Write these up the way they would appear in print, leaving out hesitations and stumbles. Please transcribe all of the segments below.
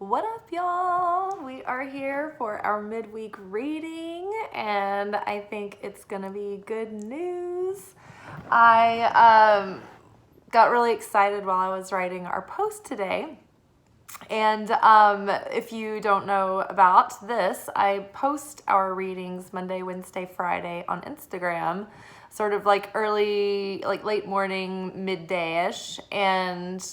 What up, y'all? We are here for our midweek reading, and I think it's gonna be good news. I got really excited while I was writing our post today. And if you don't know about this, I post our readings Monday, Wednesday, Friday on Instagram, sort of like early, like late morning, midday-ish, and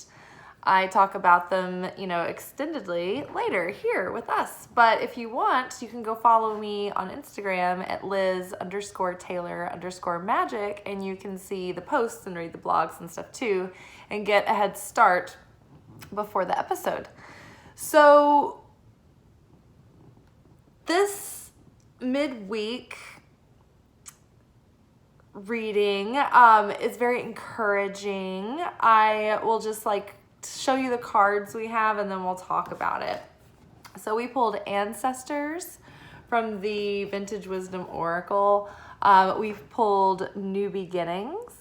I talk about them, extendedly later here with us. But if you want, you can go follow me on Instagram at Liz_Taylor_Magick, and you can see the posts and read the blogs and stuff too, and get a head start before the episode. So this midweek reading is very encouraging. I will just show you the cards we have and then we'll talk about it. So we pulled Ancestors from the Vintage Wisdom Oracle. We've pulled New Beginnings,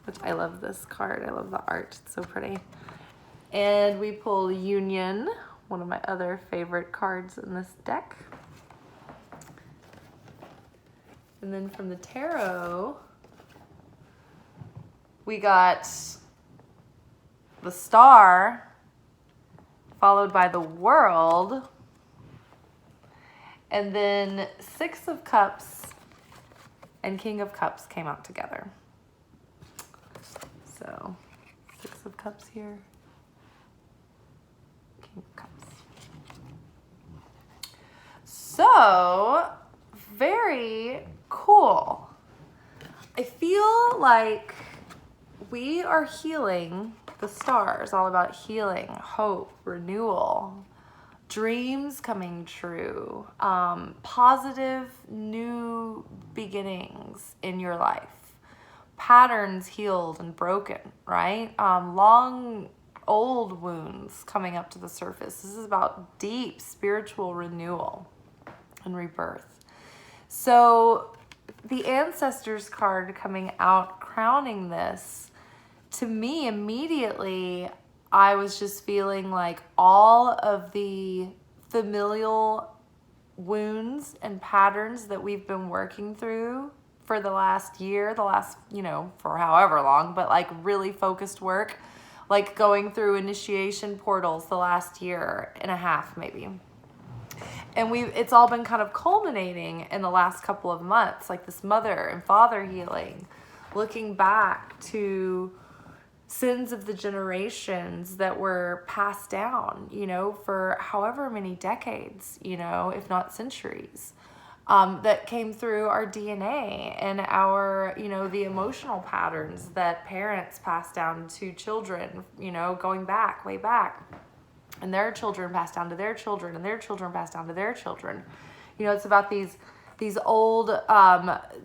which I love this card. I love the art. It's so pretty. And we pulled Union, one of my other favorite cards in this deck. And then from the tarot, we got the Star, followed by the World, and then Six of Cups and King of Cups came out together. So, Six of Cups here, King of Cups. So, very cool. I feel like we are healing. The Star is all about healing, hope, renewal, dreams coming true, positive new beginnings in your life, patterns healed and broken, right? Long old wounds coming up to the surface. This is about deep spiritual renewal and rebirth. So the Ancestors card coming out, crowning this, to me, immediately, I was just feeling like all of the familial wounds and patterns that we've been working through for the last year, for however long, but really focused work, going through initiation portals the last year and a half, maybe. And it's all been kind of culminating in the last couple of months, like this mother and father healing, looking back to sins of the generations that were passed down, for however many decades, if not centuries, that came through our DNA and our, the emotional patterns that parents pass down to children, going back, way back. And their children pass down to their children, and their children pass down to their children. It's about these old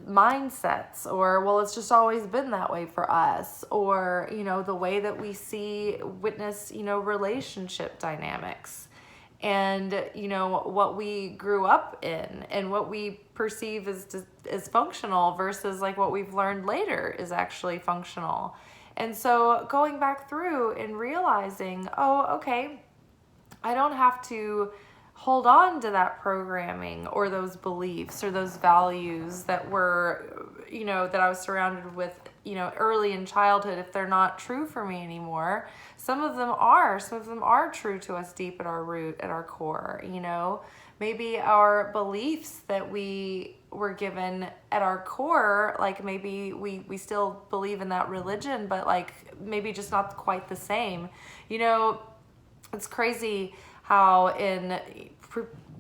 mindsets, or, well, it's just always been that way for us, or, the way that we witness, relationship dynamics, and, what we grew up in, and what we perceive as functional versus what we've learned later is actually functional. And so going back through and realizing, oh, okay, I don't have to hold on to that programming or those beliefs or those values that were, that I was surrounded with, early in childhood, if they're not true for me anymore. Some of them are true to us deep at our root, at our core, maybe our beliefs that we were given at our core, maybe we still believe in that religion, but maybe just not quite the same. It's crazy how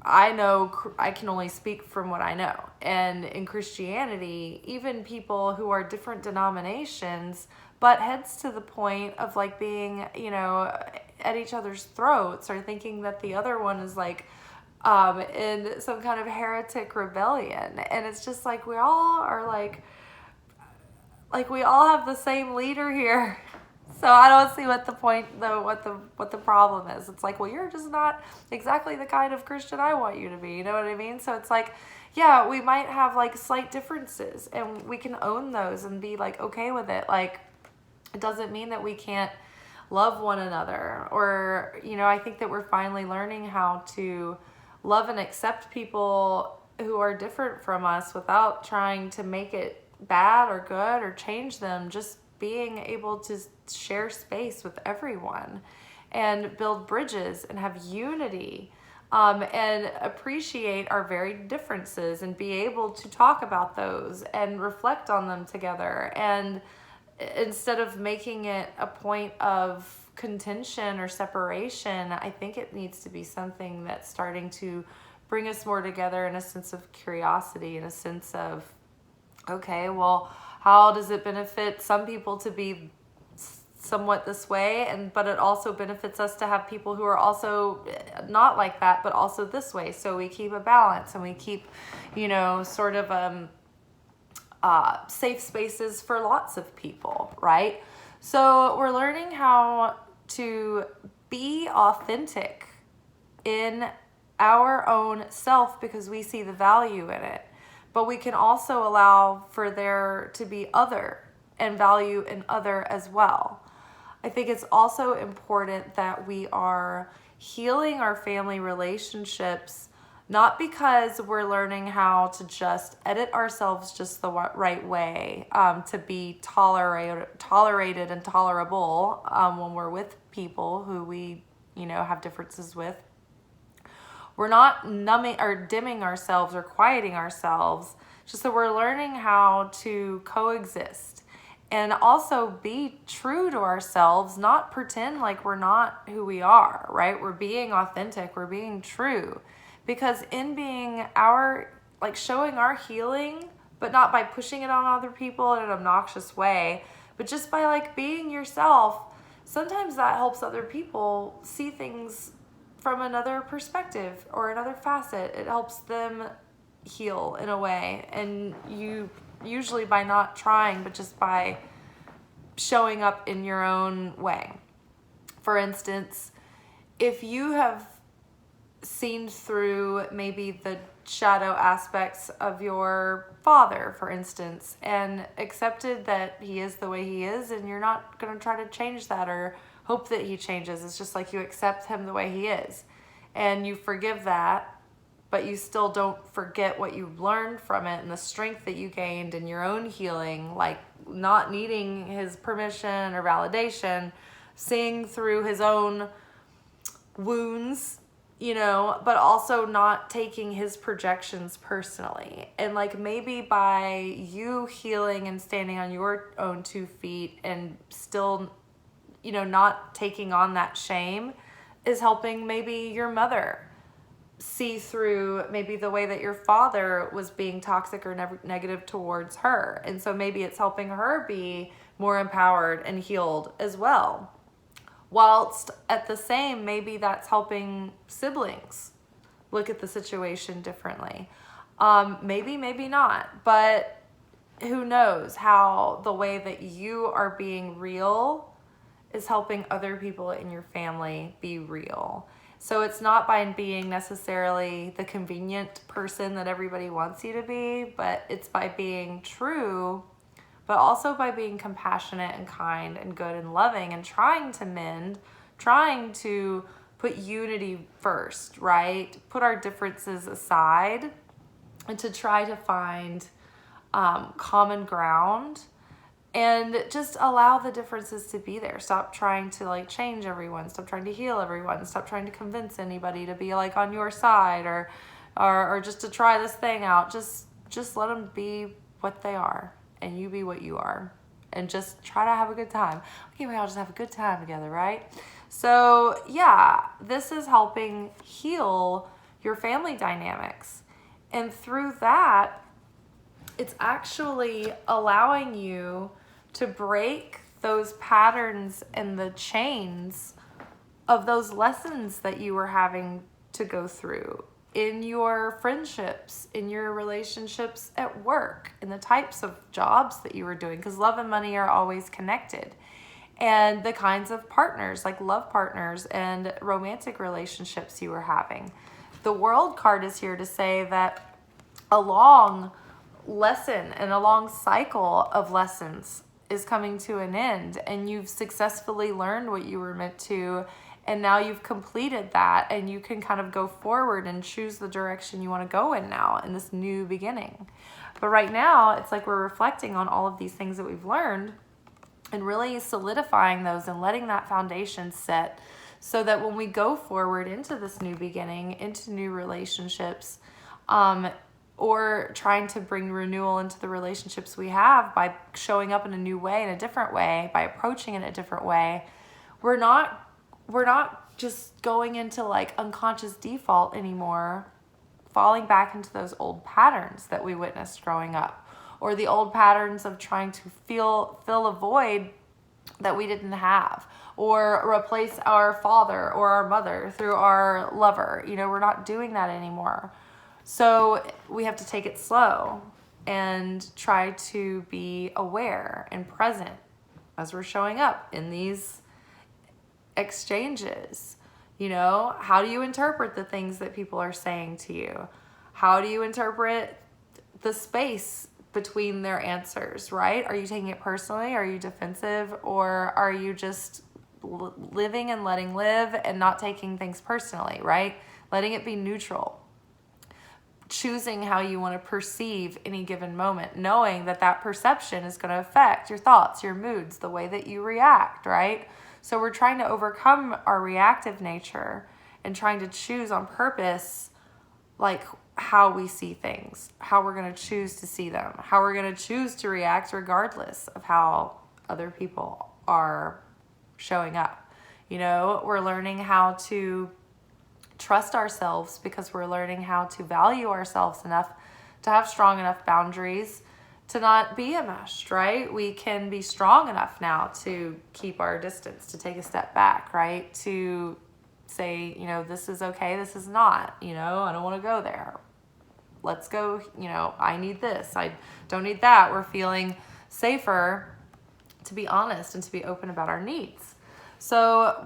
I can only speak from what I know. And in Christianity, even people who are different denominations butt heads to the point of being, at each other's throats, or thinking that the other one is in some kind of heretic rebellion. And it's just we all are we all have the same leader here. So I don't see what the point, though, what the problem is. It's well, you're just not exactly the kind of Christian I want you to be. You know what I mean? So it's yeah, we might have slight differences, and we can own those and be okay with it. It doesn't mean that we can't love one another. Or, you know, I think that we're finally learning how to love and accept people who are different from us without trying to make it bad or good or change them. Just being able to share space with everyone and build bridges and have unity. And appreciate our varied differences and be able to talk about those and reflect on them together. And instead of making it a point of contention or separation, I think it needs to be something that's starting to bring us more together in a sense of curiosity, in a sense of, okay, well, how does it benefit some people to be somewhat this way, but it also benefits us to have people who are also not like that, but also this way. So we keep a balance and we keep, you know, sort of safe spaces for lots of people, right? So we're learning how to be authentic in our own self because we see the value in it. But we can also allow for there to be other and value in other as well. I think it's also important that we are healing our family relationships, not because we're learning how to just edit ourselves just the right way, to be tolerated and tolerable when we're with people who we, you know, have differences with. We're not numbing or dimming ourselves or quieting ourselves, just that we're learning how to coexist. And also be true to ourselves, not pretend like we're not who we are, right? We're being authentic, we're being true. Because in being showing our healing, but not by pushing it on other people in an obnoxious way, but just by being yourself, sometimes that helps other people see things from another perspective or another facet. It helps them heal in a way. And you usually by not trying, but just by showing up in your own way. For instance, if you have seen through maybe the shadow aspects of your father, for instance, and accepted that he is the way he is, and you're not going to try to change that or hope that he changes. It's just like you accept him the way he is, and you forgive that, but you still don't forget what you learned from it and the strength that you gained in your own healing, like not needing his permission or validation, seeing through his own wounds, you know, but also not taking his projections personally. And maybe by you healing and standing on your own 2 feet and still, you know, not taking on that shame is helping maybe your mother see through maybe the way that your father was being toxic or negative towards her. And so maybe it's helping her be more empowered and healed as well. Whilst at the same, maybe that's helping siblings look at the situation differently. Maybe not, but who knows how the way that you are being real is helping other people in your family be real. So it's not by being necessarily the convenient person that everybody wants you to be, but it's by being true, but also by being compassionate and kind and good and loving and trying to mend, trying to put unity first, right? Put our differences aside and to try to find common ground. And just allow the differences to be there. Stop trying to change everyone. Stop trying to heal everyone. Stop trying to convince anybody to be on your side or just to try this thing out. Just let them be what they are and you be what you are. And just try to have a good time. Okay, we all just have a good time together, right? So yeah, this is helping heal your family dynamics. And through that, it's actually allowing you to break those patterns and the chains of those lessons that you were having to go through in your friendships, in your relationships at work, in the types of jobs that you were doing, because love and money are always connected. And the kinds of partners, like love partners and romantic relationships you were having. The World card is here to say that a long lesson and a long cycle of lessons is coming to an end, and you've successfully learned what you were meant to, and now you've completed that, and you can kind of go forward and choose the direction you want to go in now in this new beginning. But right now, it's like we're reflecting on all of these things that we've learned and really solidifying those and letting that foundation set, so that when we go forward into this new beginning, into new relationships, or trying to bring renewal into the relationships we have by showing up in a new way, in a different way, by approaching it in a different way, we're not just going into like unconscious default anymore, falling back into those old patterns that we witnessed growing up, or the old patterns of trying to fill a void that we didn't have, or replace our father or our mother through our lover. We're not doing that anymore. So we have to take it slow and try to be aware and present as we're showing up in these exchanges. How do you interpret the things that people are saying to you? How do you interpret the space between their answers, right? Are you taking it personally? Are you defensive? Or are you just living and letting live and not taking things personally, right? Letting it be neutral. Choosing how you want to perceive any given moment, knowing that that perception is going to affect your thoughts, your moods, the way that you react, right? So we're trying to overcome our reactive nature and trying to choose on purpose, like how we see things, how we're going to choose to see them, how we're going to choose to react regardless of how other people are showing up. We're learning how to trust ourselves because we're learning how to value ourselves enough to have strong enough boundaries to not be enmeshed, right? We can be strong enough now to keep our distance, to take a step back, right? To say, this is okay, this is not, I don't want to go there. Let's go, I need this, I don't need that. We're feeling safer to be honest and to be open about our needs. So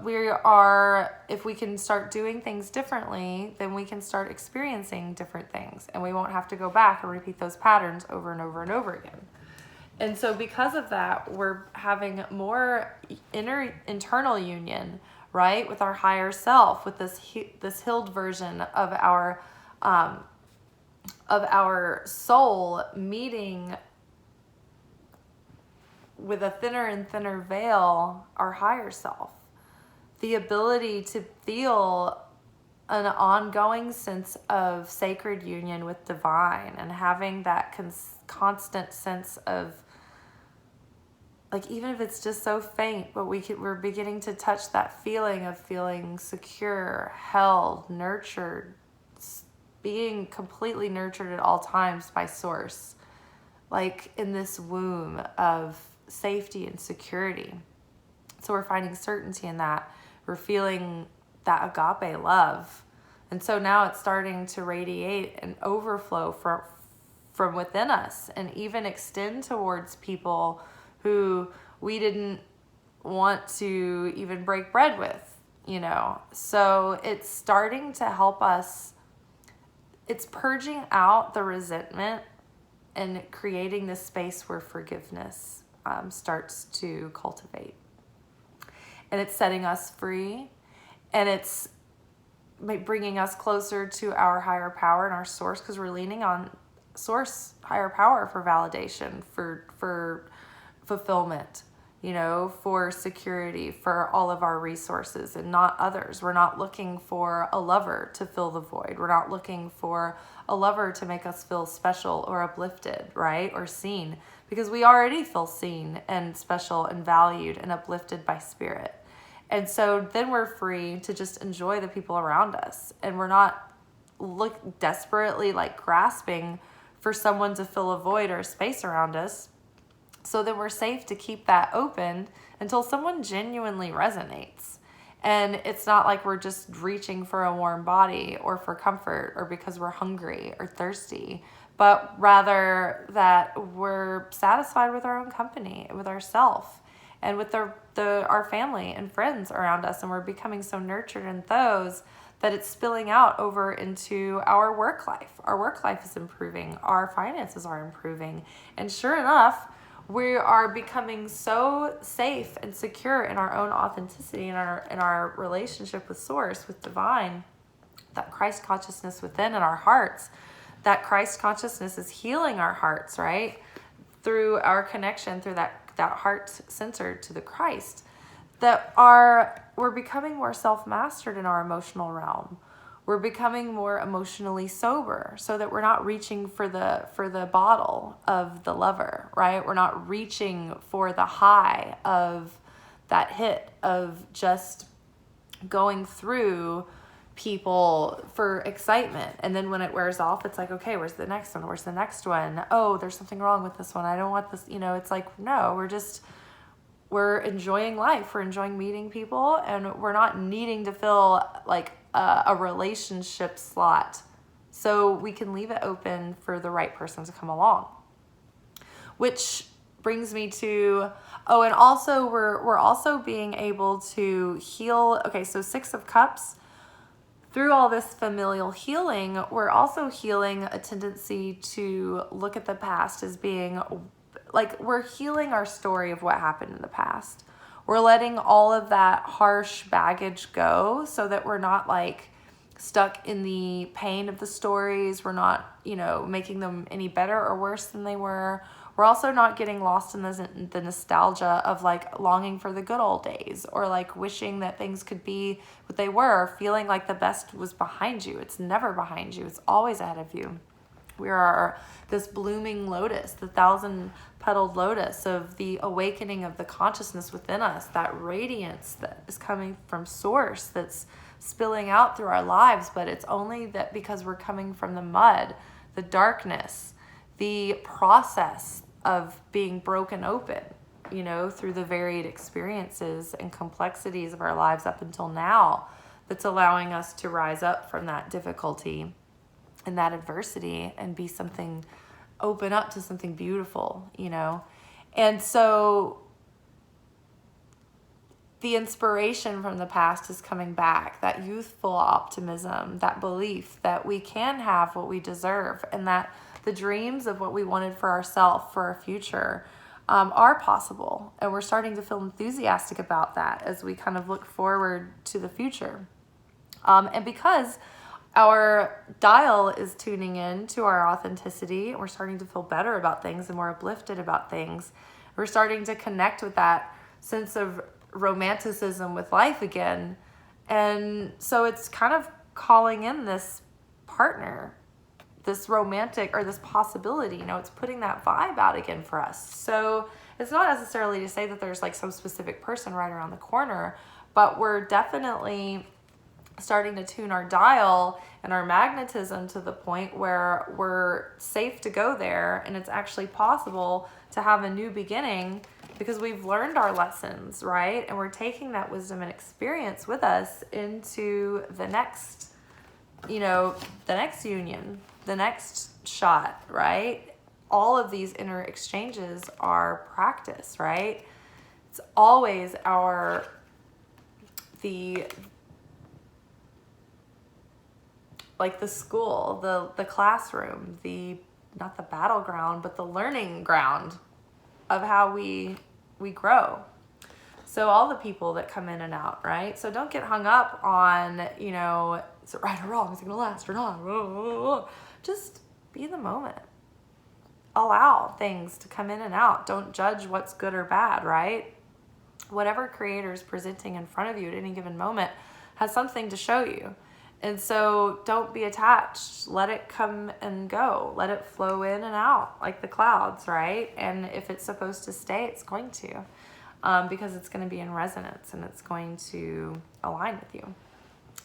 if we can start doing things differently, then we can start experiencing different things, and we won't have to go back and repeat those patterns over and over and over again. And so because of that, we're having more internal union, right, with our higher self, with this healed version of our soul meeting with a thinner and thinner veil, our higher self. The ability to feel an ongoing sense of sacred union with divine, and having that constant sense of, like, even if it's just so faint, but we're beginning to touch that feeling of feeling secure, held, nurtured, being completely nurtured at all times by source, like in this womb of safety and security. So we're finding certainty in that. We're feeling that agape love. And so now it's starting to radiate and overflow from within us, and even extend towards people who we didn't want to even break bread with, So it's starting to help us. It's purging out the resentment and creating this space where forgiveness starts to cultivate. And it's setting us free, and it's bringing us closer to our higher power and our source, because we're leaning on source, higher power, for validation, for fulfillment, for security, for all of our resources, and not others. We're not looking for a lover to fill the void. We're not looking for a lover to make us feel special or uplifted, right? Or seen, because we already feel seen and special and valued and uplifted by spirit. And so then we're free to just enjoy the people around us, and we're not desperately grasping for someone to fill a void or a space around us. So then we're safe to keep that open until someone genuinely resonates. And it's not like we're just reaching for a warm body or for comfort or because we're hungry or thirsty, but rather that we're satisfied with our own company, with ourself, and with our family and friends around us. And we're becoming so nurtured in those that it's spilling out over into our work life. Our work life is improving. Our finances are improving. And sure enough, We are becoming so safe and secure in our own authenticity, in our relationship with Source, with Divine, that Christ consciousness within in our hearts, that Christ consciousness is healing our hearts, right? Through our connection, through that heart centered to the Christ, that we're becoming more self-mastered in our emotional realm. We're becoming more emotionally sober, so that we're not reaching for the bottle of the lover, right? We're not reaching for the high of that hit of just going through people for excitement. And then when it wears off, it's like, okay, where's the next one? Where's the next one? Oh, there's something wrong with this one. I don't want this. It's like, no, we're enjoying life. We're enjoying meeting people, and we're not needing to fill like a relationship slot, so we can leave it open for the right person to come along. Which brings me to, and also we're also being able to heal. Okay, so 6 of Cups. Through all this familial healing, we're also healing a tendency to look at the past as being like, we're healing our story of what happened in the past. We're letting all of that harsh baggage go, so that we're not like stuck in the pain of the stories. We're not, making them any better or worse than they were. We're also not getting lost in the nostalgia of like longing for the good old days, or like wishing that things could be what they were, feeling like the best was behind you. It's never behind you. It's always ahead of you. We are this blooming lotus, the 1,000-petaled lotus of the awakening of the consciousness within us, that radiance that is coming from Source, that's spilling out through our lives. But it's only that because we're coming from the mud, the darkness, the process of being broken open, through the varied experiences and complexities of our lives up until now, that's allowing us to rise up from that difficulty and that adversity and open up to something beautiful, And so the inspiration from the past is coming back, that youthful optimism, that belief that we can have what we deserve, and that the dreams of what we wanted for ourselves, for our future, are possible. And we're starting to feel enthusiastic about that as we kind of look forward to the future. And because our dial is tuning in to our authenticity, we're starting to feel better about things and more uplifted about things. We're starting to connect with that sense of romanticism with life again. And so it's kind of calling in this partner, this romantic, or this possibility, it's putting that vibe out again for us. So it's not necessarily to say that there's like some specific person right around the corner, but we're definitely starting to tune our dial and our magnetism to the point where we're safe to go there, and it's actually possible to have a new beginning because we've learned our lessons, right? And we're taking that wisdom and experience with us into the next, the next union, the next shot, right? All of these inner exchanges are practice, right? It's always the school, the classroom, not the battleground, but the learning ground of how we grow. So all the people that come in and out, right? So don't get hung up on, is it right or wrong? Is it gonna last or not? Just be in the moment. Allow things to come in and out. Don't judge what's good or bad, right? Whatever creator is presenting in front of you at any given moment has something to show you. And so don't be attached. Let it come and go. Let it flow in and out like the clouds, right? And if it's supposed to stay, it's going to, because it's going to be in resonance and it's going to align with you.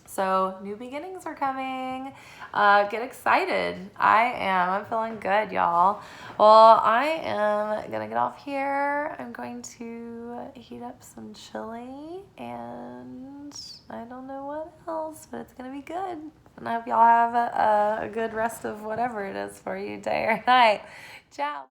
So new beginnings are coming. Get excited. I'm feeling good, y'all. Well, I am going to get off here. I'm going to heat up some chili, and I don't know what else, but it's going to be good. And I hope y'all have a good rest of whatever it is for you, day or night. Ciao.